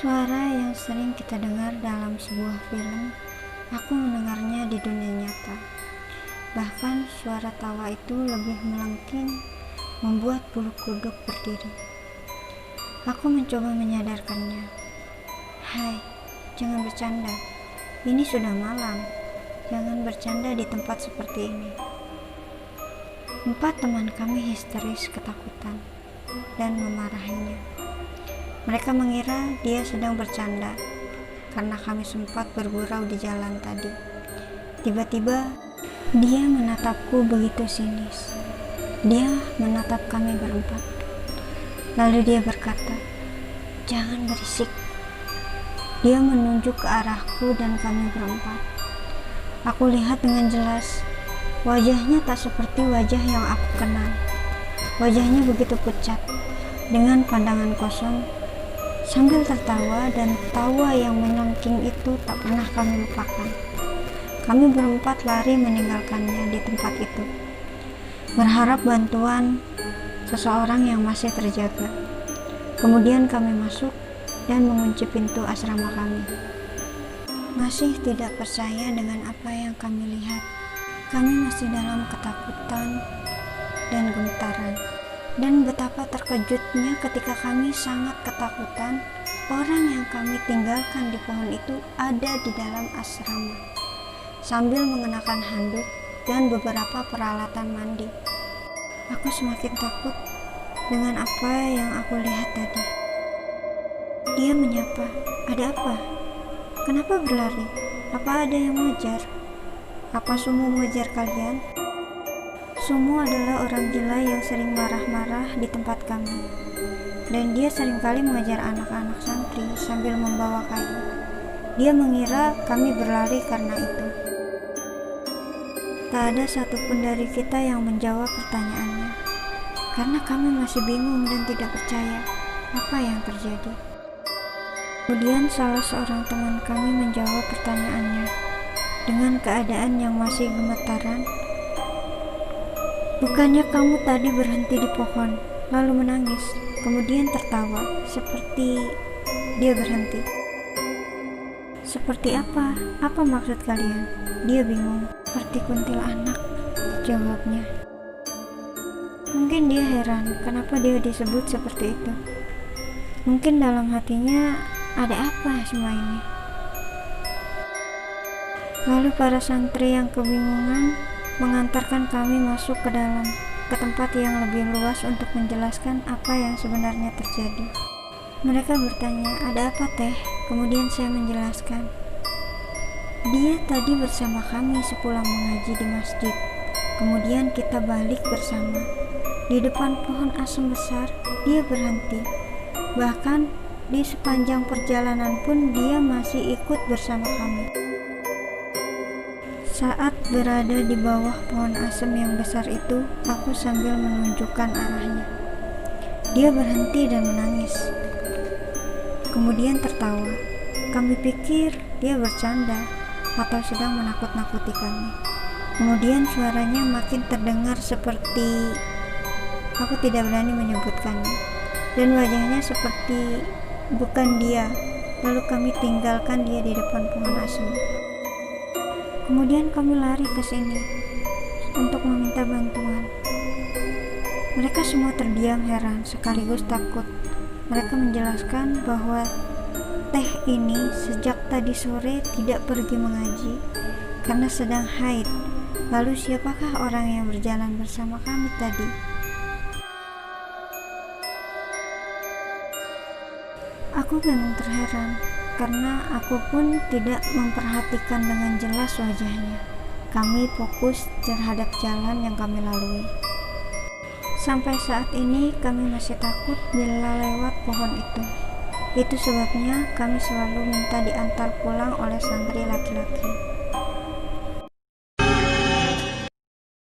Suara yang sering kita dengar dalam sebuah film, aku mendengarnya di dunia nyata. Bahkan suara tawa itu lebih melengking, membuat bulu kuduk berdiri. Aku mencoba menyadarkannya. Hai, jangan bercanda. Ini sudah malam. Jangan bercanda di tempat seperti ini. 4 teman kami histeris ketakutan dan memarahinya. Mereka mengira dia sedang bercanda karena kami sempat bergurau di jalan tadi. Tiba-tiba dia menatapku begitu sinis. Dia menatap kami berempat. Lalu dia berkata, "Jangan berisik." Dia menunjuk ke arahku dan kami berempat. Aku lihat dengan jelas, wajahnya tak seperti wajah yang aku kenal. Wajahnya begitu pucat, dengan pandangan kosong, sambil tertawa, dan tawa yang melengking itu tak pernah kami lupakan. Kami berempat lari meninggalkannya di tempat itu, berharap bantuan seseorang yang masih terjaga. Kemudian kami masuk dan mengunci pintu asrama kami. Masih tidak percaya dengan apa yang kami lihat. Kami masih dalam ketakutan dan gemetaran. Dan betapa terkejutnya ketika kami sangat ketakutan, orang yang kami tinggalkan di pohon itu ada di dalam asrama, sambil mengenakan handuk dan beberapa peralatan mandi. Aku semakin takut dengan apa yang aku lihat tadi. Dia menyapa, "Ada apa? Kenapa berlari? Apa ada yang mengejar? Apa Sumu mengejar kalian?" Sumu adalah orang gila yang sering marah-marah di tempat kami, dan dia seringkali mengejar anak-anak santri sambil membawa kayu. Dia mengira kami berlari karena itu. Tak ada satupun dari kita yang menjawab pertanyaannya, karena kami masih bingung dan tidak percaya apa yang terjadi. Kemudian salah seorang teman kami menjawab pertanyaannya dengan keadaan yang masih gemetaran. "Bukannya kamu tadi berhenti di pohon, lalu menangis, kemudian tertawa, seperti..." Dia berhenti. "Seperti apa? Apa maksud kalian?" Dia bingung. "Seperti kuntilanak," jawabnya. Mungkin dia heran kenapa dia disebut seperti itu. Mungkin dalam hatinya, ada apa semua ini? Lalu para santri yang kebingungan mengantarkan kami masuk ke dalam, ke tempat yang lebih luas untuk menjelaskan apa yang sebenarnya terjadi. Mereka bertanya, "Ada apa, Teh?" Kemudian saya menjelaskan. "Dia tadi bersama kami sepulang mengaji di masjid. Kemudian kita balik bersama. Di depan pohon asem besar, dia berhenti. Bahkan di sepanjang perjalanan pun dia masih ikut bersama kami. Saat berada di bawah pohon asem yang besar itu, aku sambil menunjukkan arahnya. Dia berhenti dan menangis. Kemudian tertawa. Kami pikir dia bercanda atau sedang menakut-nakuti kami. Kemudian suaranya makin terdengar seperti... aku tidak berani menyebutkannya. Dan wajahnya seperti bukan dia. Lalu kami tinggalkan dia di depan pohon asem. Kemudian kami lari ke sini untuk meminta bantuan. Mereka semua terdiam heran sekaligus takut. Mereka menjelaskan bahwa Teh ini sejak tadi sore tidak pergi mengaji karena sedang haid. Lalu siapakah orang yang berjalan bersama kami tadi? Aku memang terheran, karena aku pun tidak memperhatikan dengan jelas wajahnya. Kami fokus terhadap jalan yang kami lalui. Sampai saat ini kami masih takut bila lewat pohon itu. Itu sebabnya kami selalu minta diantar pulang oleh santri laki-laki.